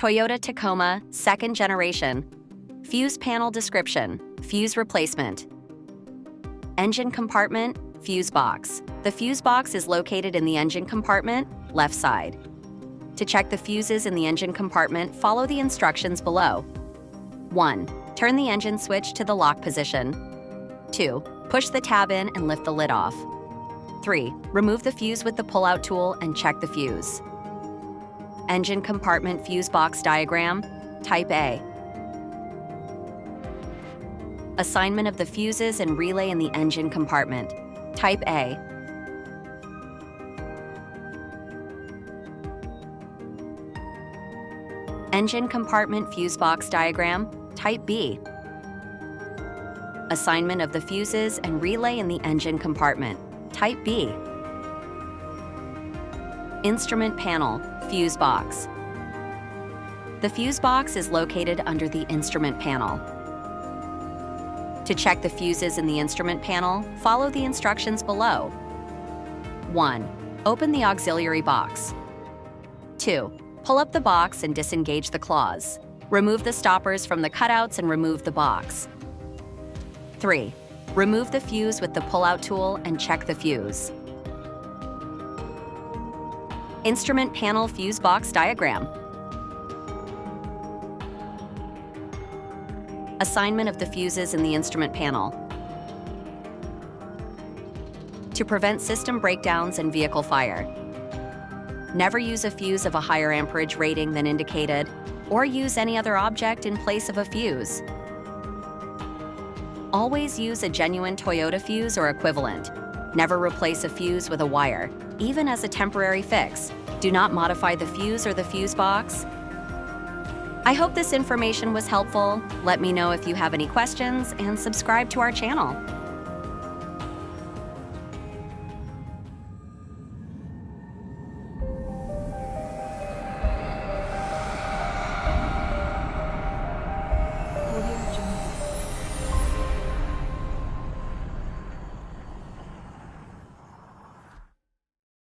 Toyota Tacoma, 2nd generation. Fuse panel description, fuse replacement. Engine compartment, fuse box. The fuse box is located in the engine compartment, left side. To check the fuses in the engine compartment, follow the instructions below. 1. Turn the engine switch to the lock position. 2. Push the tab in and lift the lid off. 3. Remove the fuse with the pull-out tool and check the fuse. Engine compartment fuse box diagram, Type A. Assignment of the fuses and relay in the engine compartment, Type A. Engine compartment fuse box diagram, Type B. Assignment of the fuses and relay in the engine compartment, Type B. Instrument panel, fuse box. The fuse box is located under the instrument panel. To check the fuses in the instrument panel, follow the instructions below. 1. Open the auxiliary box. 2. Pull up the box and disengage the claws. Remove the stoppers from the cutouts and remove the box. 3. Remove the fuse with the pull-out tool and check the fuse. Instrument panel fuse box diagram. Assignment of the fuses in the instrument panel. To prevent system breakdowns and vehicle fire. Never use a fuse of a higher amperage rating than indicated, or use any other object in place of a fuse. Always use a genuine Toyota fuse or equivalent. Never replace a fuse with a wire, even as a temporary fix. Do not modify the fuse or the fuse box. I hope this information was helpful. Let me know if you have any questions and subscribe to our channel.